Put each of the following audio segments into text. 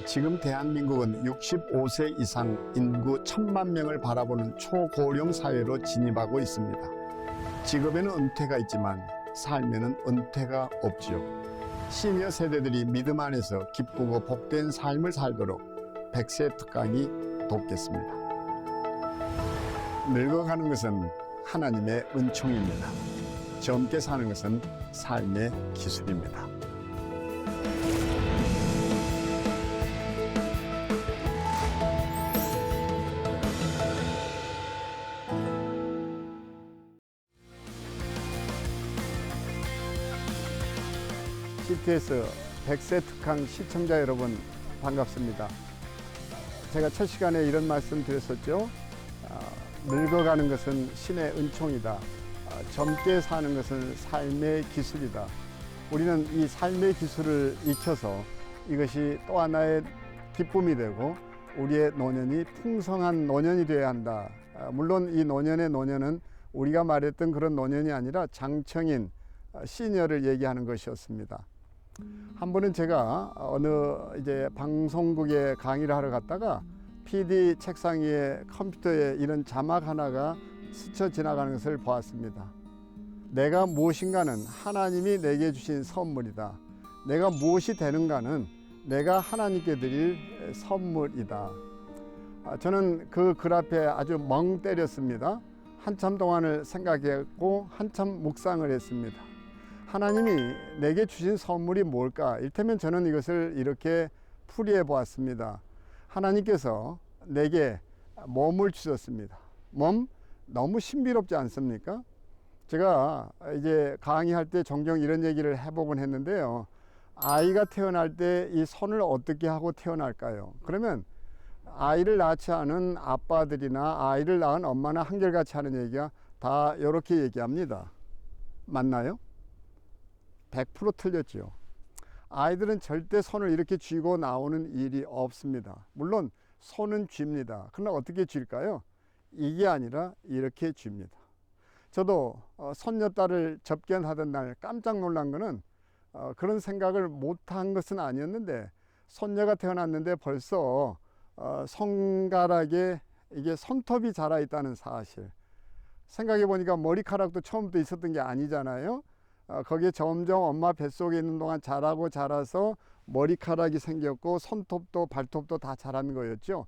지금 대한민국은 65세 이상 인구 1,000만 명을 바라보는 초고령 사회로 진입하고 있습니다. 직업에는 은퇴가 있지만 삶에는 은퇴가 없지요. 시니어 세대들이 믿음 안에서 기쁘고 복된 삶을 살도록 100세 특강이 돕겠습니다. 늙어가는 것은 하나님의 은총입니다. 젊게 사는 것은 삶의 기술입니다. CTS 100세 특강 시청자 여러분 반갑습니다. 제가 첫 시간에 이런 말씀 드렸었죠. 늙어가는 것은 신의 은총이다. 젊게 사는 것은 삶의 기술이다. 우리는 이 삶의 기술을 익혀서 이것이 또 하나의 기쁨이 되고 우리의 노년이 풍성한 노년이 되어야 한다. 물론 이 노년의 노년은 우리가 말했던 그런 노년이 아니라 장청인 시니어를 얘기하는 것이었습니다. 한 번은 제가 어느 방송국에 강의를 하러 갔다가 PD 책상 위에 컴퓨터에 이런 자막 하나가 스쳐 지나가는 것을 보았습니다. 내가 무엇인가는 하나님이 내게 주신 선물이다. 내가 무엇이 되는가는 내가 하나님께 드릴 선물이다. 저는 그 글 앞에 아주 멍 때렸습니다. 한참 동안을 생각했고 한참 묵상을 했습니다. 하나님이 내게 주신 선물이 뭘까? 이를테면 저는 이것을 이렇게 풀이해 보았습니다. 하나님께서 내게 몸을 주셨습니다. 몸 너무 신비롭지 않습니까? 제가 이제 강의할 때 종종 이런 얘기를 해보곤 했는데요. 아이가 태어날 때 이 손을 어떻게 하고 태어날까요? 그러면 아이를 낳지 않은 아빠들이나 아이를 낳은 엄마나 한결같이 하는 얘기가 다 이렇게 얘기합니다. 맞나요? 100% 틀렸죠. 아이들은 절대 손을 이렇게 쥐고 나오는 일이 없습니다. 물론 손은 쥡니다. 그러나 어떻게 쥡까요? 이게 아니라 이렇게 쥡니다. 저도 손녀딸을 접견하던 날 깜짝 놀란 거는 그런 생각을 못한 것은 아니었는데 손녀가 태어났는데 벌써 손가락에 이게 손톱이 자라 있다는 사실. 생각해 보니까 머리카락도 처음부터 있었던 게 아니잖아요. 거기에 점점 엄마 뱃속에 있는 동안 자라고 자라서 머리카락이 생겼고 손톱도 발톱도 다 자란 거였죠.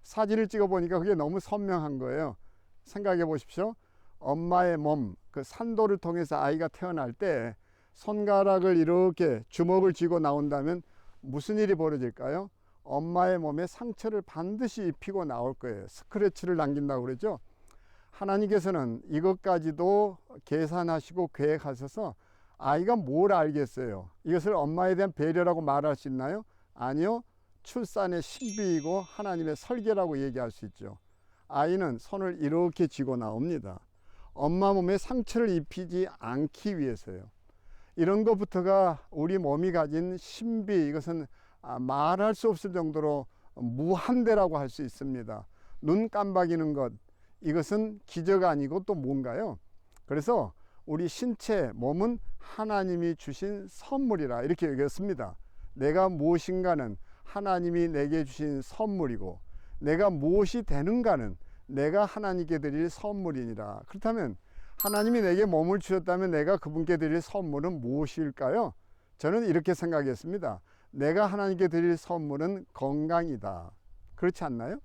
사진을 찍어 보니까 그게 너무 선명한 거예요. 생각해 보십시오. 엄마의 몸, 그 산도를 통해서 아이가 태어날 때 손가락을 이렇게 주먹을 쥐고 나온다면 무슨 일이 벌어질까요? 엄마의 몸에 상처를 반드시 입히고 나올 거예요. 스크래치를 남긴다고 그러죠. 하나님께서는 이것까지도 계산하시고 계획하셔서 아이가 뭘 알겠어요? 이것을 엄마에 대한 배려라고 말할 수 있나요? 아니요. 출산의 신비이고 하나님의 설계라고 얘기할 수 있죠. 아이는 손을 이렇게 쥐고 나옵니다. 엄마 몸에 상처를 입히지 않기 위해서요. 이런 것부터가 우리 몸이 가진 신비, 이것은 말할 수 없을 정도로 무한대라고 할 수 있습니다. 눈 깜박이는 것, 이것은 기적 아니고 또 뭔가요? 그래서 우리 신체, 몸은 하나님이 주신 선물이라 이렇게 얘기했습니다. 내가 무엇인가는 하나님이 내게 주신 선물이고 내가 무엇이 되는가는 내가 하나님께 드릴 선물이니라. 그렇다면 하나님이 내게 몸을 주셨다면 내가 그분께 드릴 선물은 무엇일까요? 저는 이렇게 생각했습니다. 내가 하나님께 드릴 선물은 건강이다. 그렇지 않나요?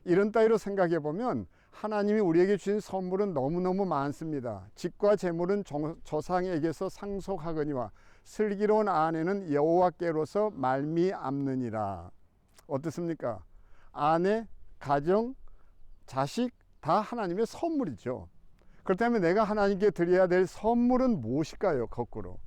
이런 따위로 생각해 보면 하나님이 우리에게 주신 선물은 너무너무 많습니다. 집과 재물은 조상에게서 상속하거니와 슬기로운 아내는 여호와께로서 말미암느니라. 어떻습니까? 아내, 가정, 자식 다 하나님의 선물이죠. 그렇다면 내가 하나님께 드려야 될 선물은 무엇일까요? 거꾸로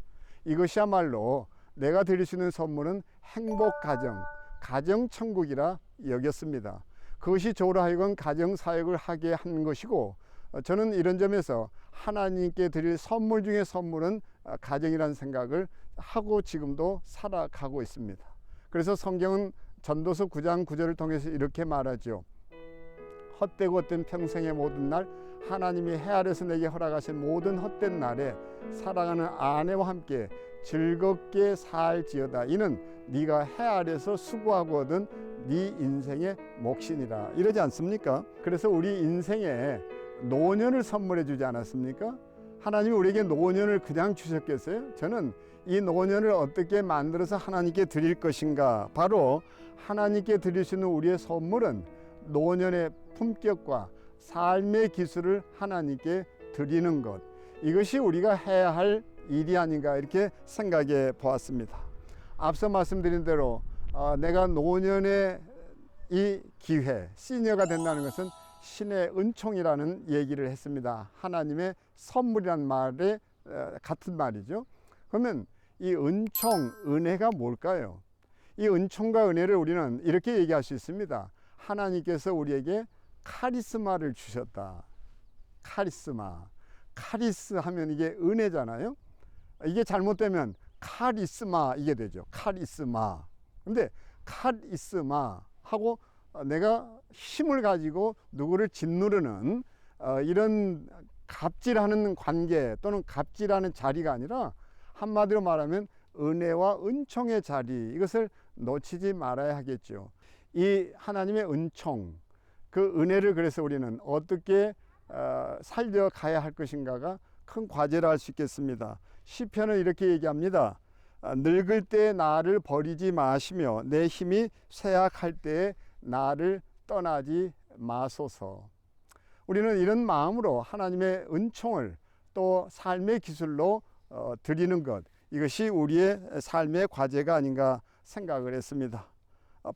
이것이야말로 내가 드릴 수 있는 선물은 행복가정, 가정천국이라 여겼습니다. 그것이 저로 하여금 가정사역을 하게 한 것이고 저는 이런 점에서 하나님께 드릴 선물 중에 선물은 가정이라는 생각을 하고 지금도 살아가고 있습니다. 그래서 성경은 전도서 9장 9절을 통해서 이렇게 말하죠. 헛되고 헛된 평생의 모든 날 하나님이 해 아래서 내게 허락하신 모든 헛된 날에 사랑하는 아내와 함께 즐겁게 살지어다. 이는 네가 해 아래서 수고하고 얻은 네 인생의 몫이니라 이러지 않습니까? 그래서 우리 인생에 노년을 선물해 주지 않았습니까? 하나님이 우리에게 노년을 그냥 주셨겠어요? 저는 이 노년을 어떻게 만들어서 하나님께 드릴 것인가, 바로 하나님께 드릴 수 있는 우리의 선물은 노년의 품격과 삶의 기술을 하나님께 드리는 것, 이것이 우리가 해야 할 일이 아닌가 이렇게 생각해 보았습니다. 앞서 말씀드린 대로 내가 노년의 이 기회, 시니어가 된다는 것은 신의 은총이라는 얘기를 했습니다. 하나님의 선물이란 말에 같은 말이죠. 그러면 이 은총, 은혜가 뭘까요? 이 은총과 은혜를 우리는 이렇게 얘기할 수 있습니다. 하나님께서 우리에게 카리스마를 주셨다. 카리스마. 카리스 하면 이게 은혜잖아요. 이게 잘못되면 카리스마 이게 되죠. 카리스마. 근데 카리스마 하고 내가 힘을 가지고 누구를 짓누르는 이런 갑질하는 관계 또는 갑질하는 자리가 아니라, 한마디로 말하면 은혜와 은총의 자리, 이것을 놓치지 말아야 하겠죠. 이 하나님의 은총, 그 은혜를 그래서 우리는 어떻게 살려가야 할 것인가가 큰 과제라 할 수 있겠습니다. 시편은 이렇게 얘기합니다. 늙을 때 나를 버리지 마시며 내 힘이 쇠약할 때에 나를 떠나지 마소서. 우리는 이런 마음으로 하나님의 은총을 또 삶의 기술로 드리는 것, 이것이 우리의 삶의 과제가 아닌가 생각을 했습니다.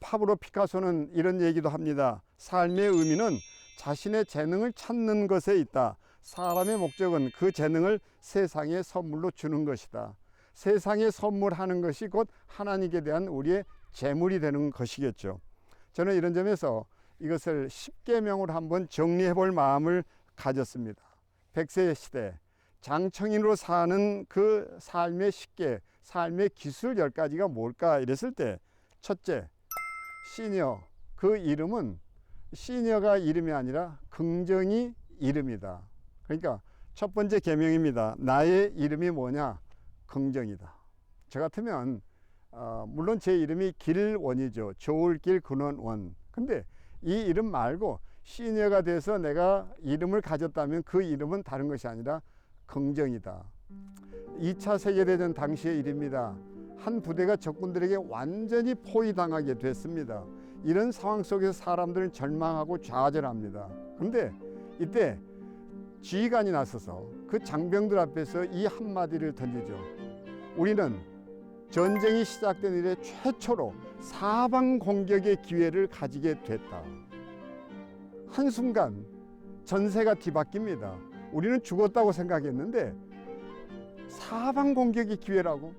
파브로 피카소는 이런 얘기도 합니다. 삶의 의미는 자신의 재능을 찾는 것에 있다. 사람의 목적은 그 재능을 세상에 선물로 주는 것이다. 세상에 선물하는 것이 곧 하나님께 대한 우리의 재물이 되는 것이겠죠. 저는 이런 점에서 이것을 십계명으로 한번 정리해 볼 마음을 가졌습니다. 100세 시대 장청인으로 사는 그 삶의 십계, 삶의 기술 10가지가 뭘까 이랬을 때, 첫째, 시니어. 그 이름은 시니어가 이름이 아니라 긍정이 이름이다. 그러니까 첫 번째 계명입니다. 나의 이름이 뭐냐? 긍정이다. 저 같으면 물론 제 이름이 길원이죠. 좋을 길 근원원. 근데 이 이름 말고 시니어가 돼서 내가 이름을 가졌다면 그 이름은 다른 것이 아니라 긍정이다. 2차 세계대전 당시의 일입니다. 한 부대가 적군들에게 완전히 포위당하게 됐습니다. 이런 상황 속에서 사람들은 절망하고 좌절합니다. 그런데 이때 지휘관이 나서서 그 장병들 앞에서 이 한마디를 던지죠. 우리는 전쟁이 시작된 이래 최초로 사방 공격의 기회를 가지게 됐다. 한순간 전세가 뒤바뀝니다. 우리는 죽었다고 생각했는데 사방 공격의 기회라고?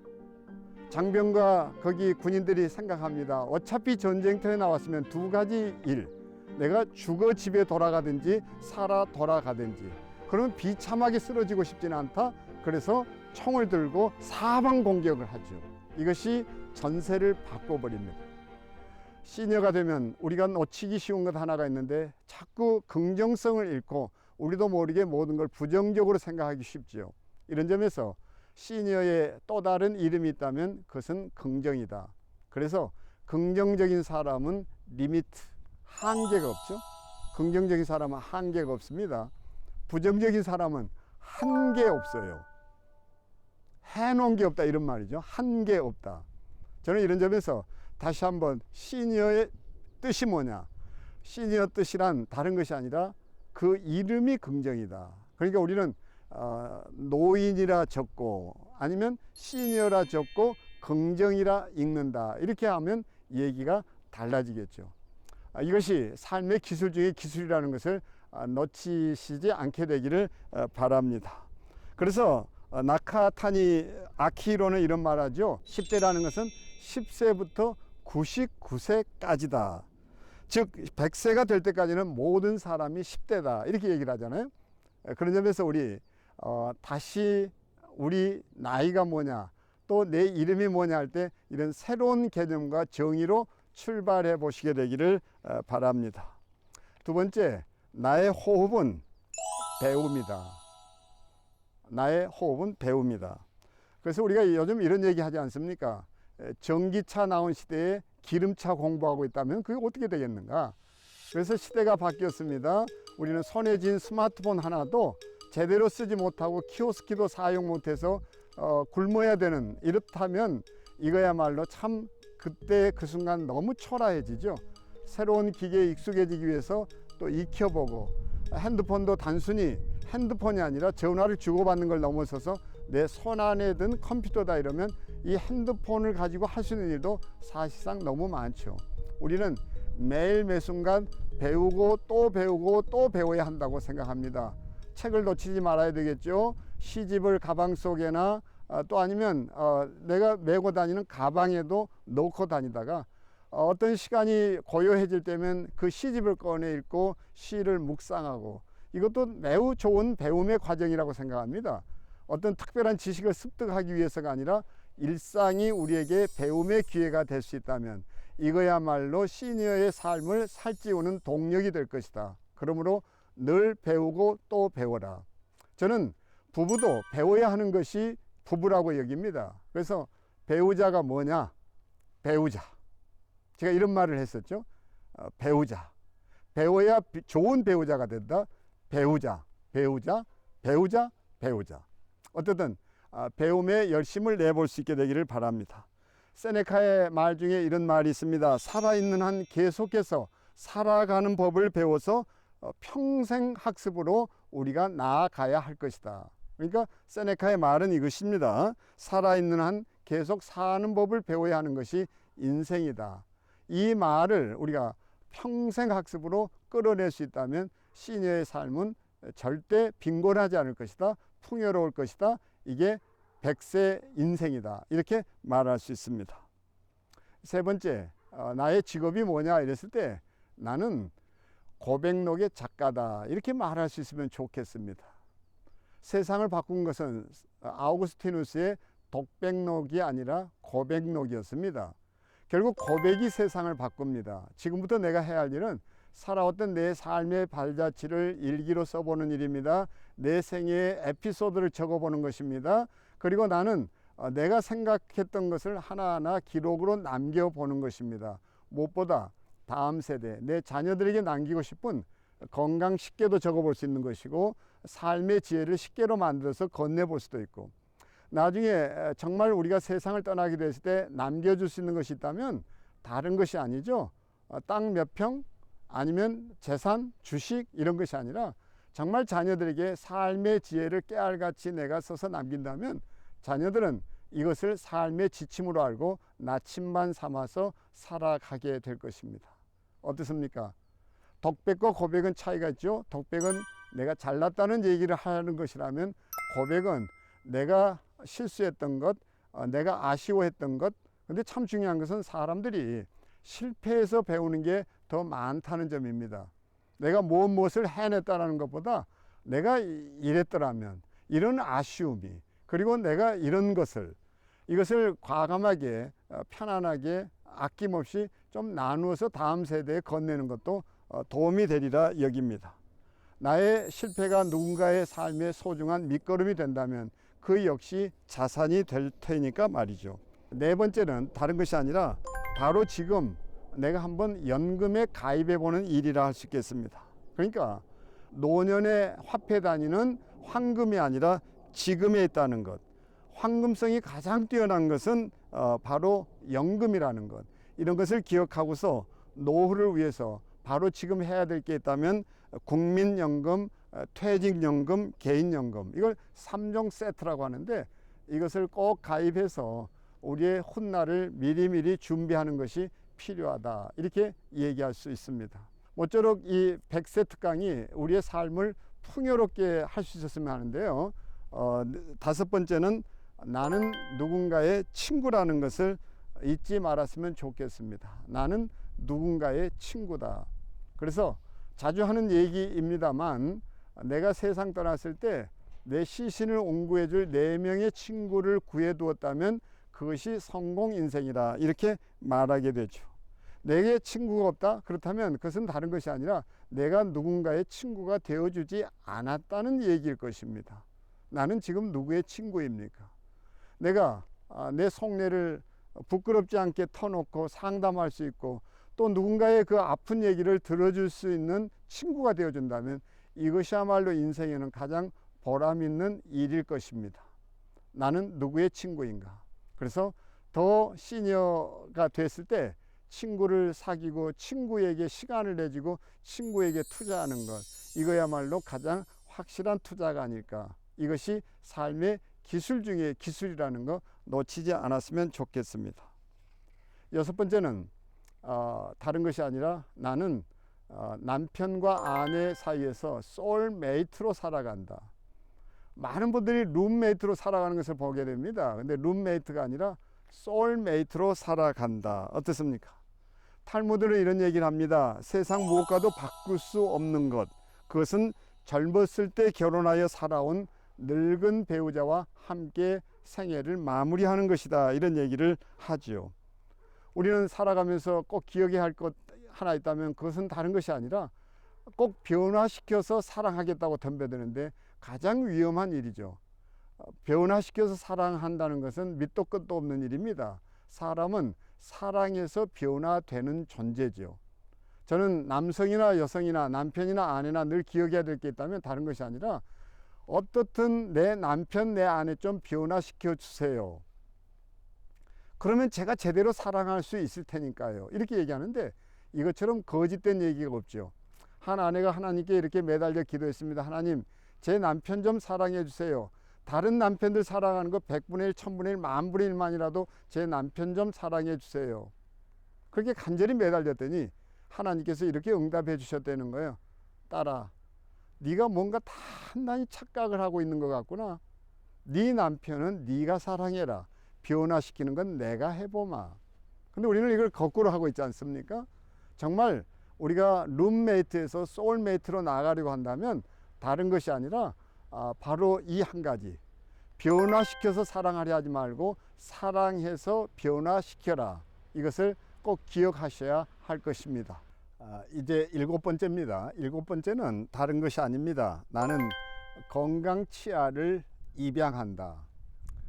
장병과 거기 군인들이 생각합니다. 어차피 전쟁터에 나왔으면 두 가지 일, 내가 죽어 집에 돌아가든지 살아 돌아가든지, 그러면 비참하게 쓰러지고 싶지는 않다. 그래서 총을 들고 사방 공격을 하죠. 이것이 전세를 바꿔버립니다. 시니어가 되면 우리가 놓치기 쉬운 것 하나가 있는데, 자꾸 긍정성을 잃고 우리도 모르게 모든 걸 부정적으로 생각하기 쉽지요. 이런 점에서 시니어의 또 다른 이름이 있다면 그것은 긍정이다. 그래서 긍정적인 사람은 리미트, 한계가 없죠. 긍정적인 사람은 한계가 없습니다. 부정적인 사람은 한계 없어요. 해놓은 게 없다 이런 말이죠. 한계 없다. 저는 이런 점에서 다시 한번 시니어의 뜻이 뭐냐? 시니어 뜻이란 다른 것이 아니라 그 이름이 긍정이다. 그러니까 우리는 노인이라 적고 아니면 시니어라 적고 긍정이라 읽는다. 이렇게 하면 얘기가 달라지겠죠. 이것이 삶의 기술 중에 기술이라는 것을 놓치시지 않게 되기를 바랍니다. 그래서 나카타니 아키히로는 이런 말하죠. 10대라는 것은 10세부터 99세까지다. 즉 100세가 될 때까지는 모든 사람이 10대다 이렇게 얘기를 하잖아요. 그런 점에서 우리 다시 우리 나이가 뭐냐, 또 내 이름이 뭐냐 할 때 이런 새로운 개념과 정의로 출발해 보시게 되기를 바랍니다. 두 번째, 나의 호흡은 배움이다. 나의 호흡은 배움이다. 그래서 우리가 요즘 이런 얘기 하지 않습니까? 전기차 나온 시대에 기름차 공부하고 있다면 그게 어떻게 되겠는가? 그래서 시대가 바뀌었습니다. 우리는 손에 쥔 스마트폰 하나도 제대로 쓰지 못하고 키오스키도 사용 못해서 굶어야 되는, 이렇다면 이거야말로 참 그때 그 순간 너무 초라해지죠. 새로운 기계에 익숙해지기 위해서 또 익혀보고, 핸드폰도 단순히 핸드폰이 아니라 전화를 주고받는 걸 넘어서서 내 손 안에 든 컴퓨터다 이러면 이 핸드폰을 가지고 할 수 있는 일도 사실상 너무 많죠. 우리는 매일 매 순간 배우고 또 배우고 또 배워야 한다고 생각합니다. 책을 놓치지 말아야 되겠죠. 시집을 가방 속에나 또 아니면 내가 메고 다니는 가방에도 넣고 다니다가 어떤 시간이 고요해질 때면 그 시집을 꺼내 읽고 시를 묵상하고, 이것도 매우 좋은 배움의 과정이라고 생각합니다. 어떤 특별한 지식을 습득하기 위해서가 아니라 일상이 우리에게 배움의 기회가 될 수 있다면 이거야말로 시니어의 삶을 살찌우는 동력이 될 것이다. 그러므로 늘 배우고 또 배워라. 저는 부부도 배워야 하는 것이 부부라고 여깁니다. 그래서 배우자가 뭐냐? 배우자. 제가 이런 말을 했었죠. 배우자. 배워야 좋은 배우자가 된다. 배우자, 배우자, 배우자, 배우자. 어쨌든 배움에 열심을 내볼 수 있게 되기를 바랍니다. 세네카의 말 중에 이런 말이 있습니다. 살아있는 한 계속해서 살아가는 법을 배워서 평생 학습으로 우리가 나아가야 할 것이다. 그러니까 세네카의 말은 이것입니다. 살아있는 한 계속 사는 법을 배워야 하는 것이 인생이다. 이 말을 우리가 평생 학습으로 끌어낼 수 있다면 시니어의 삶은 절대 빈곤하지 않을 것이다. 풍요로울 것이다. 이게 100세 인생이다. 이렇게 말할 수 있습니다. 세 번째, 나의 직업이 뭐냐 이랬을 때 나는 고백록의 작가다. 이렇게 말할 수 있으면 좋겠습니다. 세상을 바꾼 것은 아우구스티누스의 독백록이 아니라 고백록이었습니다. 결국 고백이 세상을 바꿉니다. 지금부터 내가 해야 할 일은 살아왔던 내 삶의 발자취를 일기로 써보는 일입니다. 내 생애의 에피소드를 적어보는 것입니다. 그리고 나는 내가 생각했던 것을 하나하나 기록으로 남겨보는 것입니다. 무엇보다 다음 세대, 내 자녀들에게 남기고 싶은 건강 10개도 적어볼 수 있는 것이고, 삶의 지혜를 10개로 만들어서 건네볼 수도 있고, 나중에 정말 우리가 세상을 떠나게 됐을 때 남겨줄 수 있는 것이 있다면 다른 것이 아니죠. 땅 몇 평 아니면 재산, 주식 이런 것이 아니라 정말 자녀들에게 삶의 지혜를 깨알같이 내가 써서 남긴다면 자녀들은 이것을 삶의 지침으로 알고 나침반 삼아서 살아가게 될 것입니다. 어떻습니까? 독백과 고백은 차이가 있죠. 독백은 내가 잘났다는 얘기를 하는 것이라면, 고백은 내가 실수했던 것, 내가 아쉬워했던 것. 근데 참 중요한 것은 사람들이 실패해서 배우는 게 더 많다는 점입니다. 내가 무엇을 해냈다는 것보다 내가 이랬더라면, 이런 아쉬움이, 그리고 내가 이런 이것을 과감하게 편안하게 아낌없이 좀 나누어서 다음 세대에 건네는 것도 도움이 되리라 여깁니다. 나의 실패가 누군가의 삶의 소중한 밑거름이 된다면 그 역시 자산이 될 테니까 말이죠. 네 번째는 다른 것이 아니라 바로 지금 내가 한번 연금에 가입해 보는 일이라 할 수 있겠습니다. 그러니까 노년의 화폐 단위는 황금이 아니라 지금에 있다는 것. 황금성이 가장 뛰어난 것은 바로 연금이라는 것. 이런 것을 기억하고서 노후를 위해서 바로 지금 해야 될 게 있다면 국민연금, 퇴직연금, 개인연금, 이걸 3종 세트라고 하는데, 이것을 꼭 가입해서 우리의 훗날을 미리미리 준비하는 것이 필요하다. 이렇게 얘기할 수 있습니다. 모쪼록 이 100세 특강이 우리의 삶을 풍요롭게 할 수 있었으면 하는데요. 다섯 번째는 나는 누군가의 친구라는 것을 잊지 말았으면 좋겠습니다. 나는 누군가의 친구다. 그래서 자주 하는 얘기입니다만, 내가 세상 떠났을 때 내 시신을 옹구해 줄 4명의 친구를 구해 두었다면 그것이 성공 인생이다. 이렇게 말하게 되죠. 내게 친구가 없다? 그렇다면 그것은 다른 것이 아니라 내가 누군가의 친구가 되어주지 않았다는 얘기일 것입니다. 나는 지금 누구의 친구입니까? 내가 내 속내를 부끄럽지 않게 터놓고 상담할 수 있고 또 누군가의 그 아픈 얘기를 들어줄 수 있는 친구가 되어준다면 이것이야말로 인생에는 가장 보람 있는 일일 것입니다. 나는 누구의 친구인가? 그래서 더 시니어가 됐을 때 친구를 사귀고 친구에게 시간을 내주고 친구에게 투자하는 것, 이거야말로 가장 확실한 투자가 아닐까. 이것이 삶의 기술 중에 기술이라는 거 놓치지 않았으면 좋겠습니다. 여섯 번째는 다른 것이 아니라 나는 남편과 아내 사이에서 소울메이트로 살아간다. 많은 분들이 룸메이트로 살아가는 것을 보게 됩니다. 근데 룸메이트가 아니라 소울메이트로 살아간다. 어떻습니까? 탈무드는 이런 얘기를 합니다. 세상 무엇과도 바꿀 수 없는 것, 그것은 젊었을 때 결혼하여 살아온 늙은 배우자와 함께 생애를 마무리하는 것이다. 이런 얘기를 하지요. 우리는 살아가면서 꼭 기억해야 할 것 하나 있다면 그것은 다른 것이 아니라 꼭 변화시켜서 사랑하겠다고 덤벼드는데 가장 위험한 일이죠. 변화시켜서 사랑한다는 것은 밑도 끝도 없는 일입니다. 사람은 사랑에서 변화되는 존재죠. 저는 남성이나 여성이나 남편이나 아내나 늘 기억해야 될 게 있다면 다른 것이 아니라 어떻든 내 남편, 내 아내 좀 변화시켜 주세요. 그러면 제가 제대로 사랑할 수 있을 테니까요. 이렇게 얘기하는데 이것처럼 거짓된 얘기가 없죠. 한 아내가 하나님께 이렇게 매달려 기도했습니다. 하나님, 제 남편 좀 사랑해 주세요. 다른 남편들 사랑하는 거 100분의 1, 1000분의 1, 만분의 1만이라도 제 남편 좀 사랑해 주세요. 그렇게 간절히 매달렸더니 하나님께서 이렇게 응답해 주셨다는 거예요. 딸아, 네가 뭔가 단단히 착각을 하고 있는 것 같구나. 네 남편은 네가 사랑해라. 변화시키는 건 내가 해보마. 근데 우리는 이걸 거꾸로 하고 있지 않습니까? 정말 우리가 룸메이트에서 소울메이트로 나가려고 한다면 다른 것이 아니라 바로 이 한 가지, 변화시켜서 사랑하려 하지 말고 사랑해서 변화시켜라. 이것을 꼭 기억하셔야 할 것입니다. 이제 일곱 번째입니다. 일곱 번째는 다른 것이 아닙니다. 나는 건강 치아를 입양한다.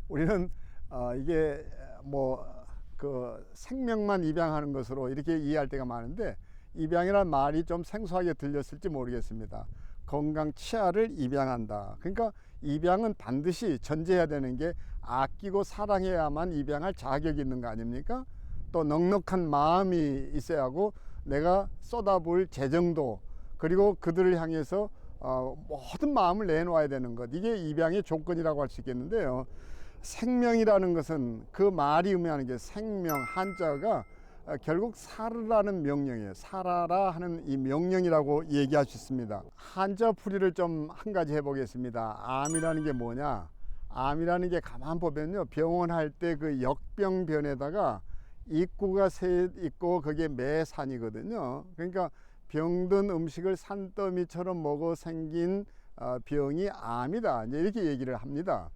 우리는 이게 그 생명만 입양하는 것으로 이렇게 이해할 때가 많은데 입양이라는 말이 좀 생소하게 들렸을지 모르겠습니다. 건강 치아를 입양한다. 그러니까 입양은 반드시 전제해야 되는 게 아끼고 사랑해야만 입양할 자격이 있는 거 아닙니까? 또 넉넉한 마음이 있어야 하고 내가 쏟아부을 재정도, 그리고 그들을 향해서 모든 마음을 내놓아야 되는 것, 이게 입양의 조건이라고 할 수 있겠는데요. 생명이라는 것은 그 말이 의미하는 게 생명, 한자가 결국 살으라는 명령이에요. 살아라 하는 이 명령이라고 얘기할 수 있습니다. 한자 풀이를 좀 한 가지 해보겠습니다. 암이라는 게 뭐냐? 암이라는 게 가만 보면요, 병원 할 때 그 역병변에다가 입구가 셋 있고 그게 매산이거든요. 그러니까 병든 음식을 산더미처럼 먹어 생긴 병이 암이다. 이제 이렇게 얘기를 합니다.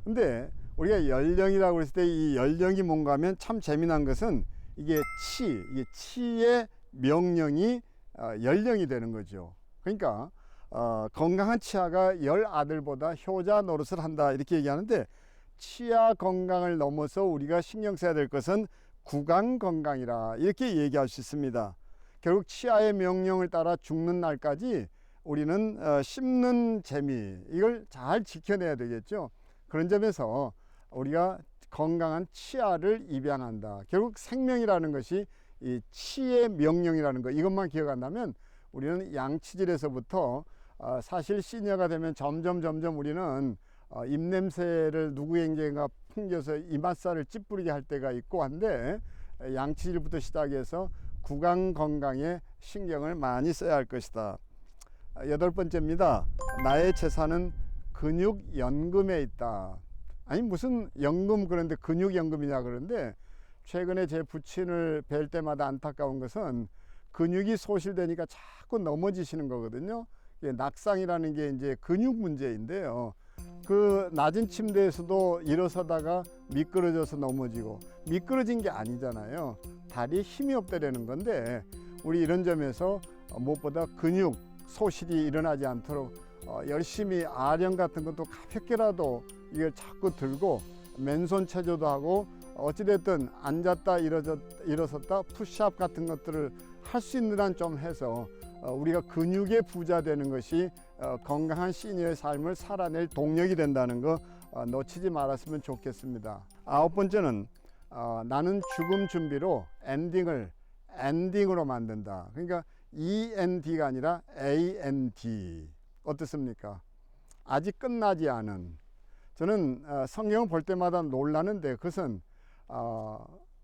근데 우리가 연령이라고 했을 때 이 연령이 뭔가 하면 참 재미난 것은 이게 치의 명령이 연령이 되는 거죠. 그러니까 건강한 치아가 열 아들보다 효자 노릇을 한다, 이렇게 얘기하는데 치아 건강을 넘어서 우리가 신경 써야 될 것은 구강 건강이라, 이렇게 얘기할 수 있습니다. 결국 치아의 명령을 따라 죽는 날까지 우리는 씹는 재미, 이걸 잘 지켜내야 되겠죠. 그런 점에서 우리가 건강한 치아를 입양한다. 결국 생명이라는 것이 이 치의 명령이라는 것, 이것만 기억한다면 우리는 양치질에서부터 사실 시니어가 되면 점점 우리는 입냄새를 누구에게가 풍겨서 이맛살을 찌푸리게 할 때가 있고 한데, 양치질부터 시작해서 구강 건강에 신경을 많이 써야 할 것이다. 여덟 번째입니다. 나의 재산은 근육연금에 있다. 아니 무슨 연금, 그런데 근육연금이냐 그러는데, 최근에 제 부친을 뵐 때마다 안타까운 것은 근육이 소실되니까 자꾸 넘어지시는 거거든요. 낙상이라는 게 이제 근육 문제인데요. 그 낮은 침대에서도 일어서다가 미끄러져서 넘어지고, 미끄러진 게 아니잖아요. 다리에 힘이 없다라는 건데, 우리 이런 점에서 무엇보다 근육 소실이 일어나지 않도록 열심히 아령 같은 것도 가볍게라도 이걸 자꾸 들고 맨손 체조도 하고 어찌됐든 앉았다 일어섰다 푸시업 같은 것들을 할 수 있는 한 좀 해서 우리가 근육의 부자 되는 것이 건강한 시니어의 삶을 살아낼 동력이 된다는 거 놓치지 말았으면 좋겠습니다. 9번째는 나는 죽음 준비로 엔딩으로 만든다. 그러니까 END가 아니라 AND. 어떻습니까? 아직 끝나지 않은. 저는 성경을 볼 때마다 놀라는데 그것은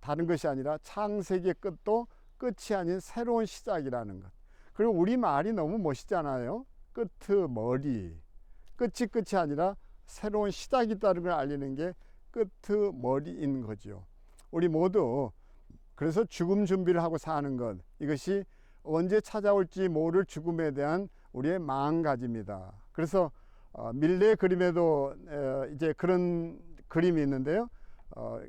다른 것이 아니라 창세기의 끝도 끝이 아닌 새로운 시작이라는 것. 그리고 우리 말이 너무 멋있잖아요. 끄트머리. 끝이 아니라 새로운 시작이 있다는 걸 알리는 게 끄트머리인 거죠. 우리 모두 그래서 죽음 준비를 하고 사는 것, 이것이 언제 찾아올지 모를 죽음에 대한 우리의 마음가짐이다. 그래서 밀레 그림에도 이제 그런 그림이 있는데요.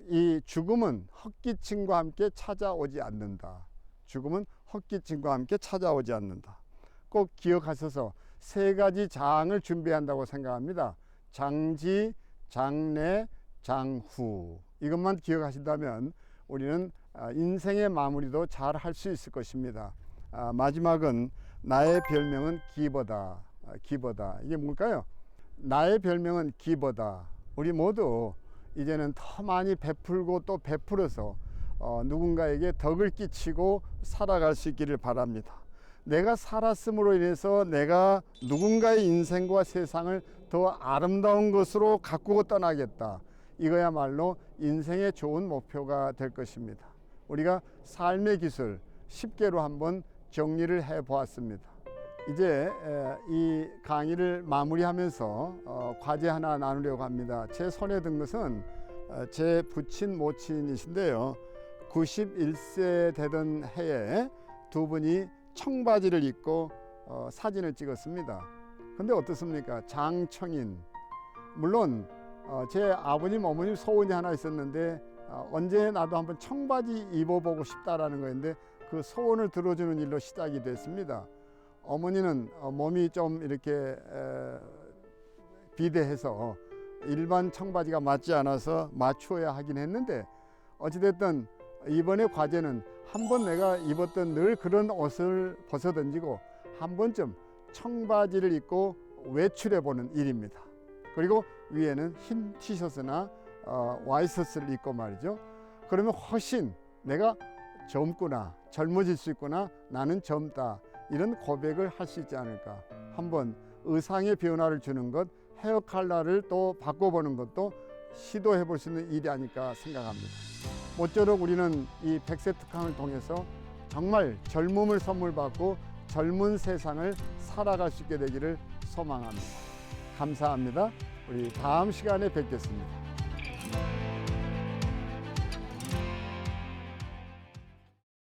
이 죽음은 헛기침과 함께 찾아오지 않는다. 죽음은 헛기침과 함께 찾아오지 않는다. 꼭 기억하셔서 3가지 장을 준비한다고 생각합니다. 장지, 장래, 장후. 이것만 기억하신다면 우리는 인생의 마무리도 잘 할 수 있을 것입니다. 마지막은 나의 별명은 기버다. 기버다. 이게 뭘까요? 나의 별명은 기버다. 우리 모두 이제는 더 많이 베풀고 또 베풀어서 누군가에게 덕을 끼치고 살아갈 수 있기를 바랍니다. 내가 살았음으로 인해서 내가 누군가의 인생과 세상을 더 아름다운 것으로 가꾸고 떠나겠다. 이거야말로 인생의 좋은 목표가 될 것입니다. 우리가 삶의 기술 10개로 한번 정리를 해 보았습니다. 이제 이 강의를 마무리하면서 과제 하나 나누려고 합니다. 제 손에 든 것은 제 부친 모친이신데요. 91세 되던 해에 두 분이 청바지를 입고 사진을 찍었습니다. 근데 어떻습니까? 장청인. 물론 제 아버님 어머님 소원이 하나 있었는데 언제 나도 한번 청바지 입어보고 싶다라는 거였는데 그 소원을 들어주는 일로 시작이 됐습니다. 어머니는 몸이 좀 이렇게 비대해서 일반 청바지가 맞지 않아서 맞추어야 하긴 했는데 어찌됐든 이번에 과제는 한번 내가 입었던 늘 그런 옷을 벗어던지고 한 번쯤 청바지를 입고 외출해 보는 일입니다. 그리고 위에는 흰 티셔츠나 와이셔츠를 입고 말이죠. 그러면 훨씬 내가 젊구나, 젊어질 수 있구나, 나는 젊다, 이런 고백을 할 수 있지 않을까. 한번 의상의 변화를 주는 것, 헤어 컬러를 또 바꿔보는 것도 시도해 볼 수 있는 일이 아닐까 생각합니다. 모쪼록 우리는 이 100세 특강을 통해서 정말 젊음을 선물 받고 젊은 세상을 살아갈 수 있게 되기를 소망합니다. 감사합니다. 우리 다음 시간에 뵙겠습니다.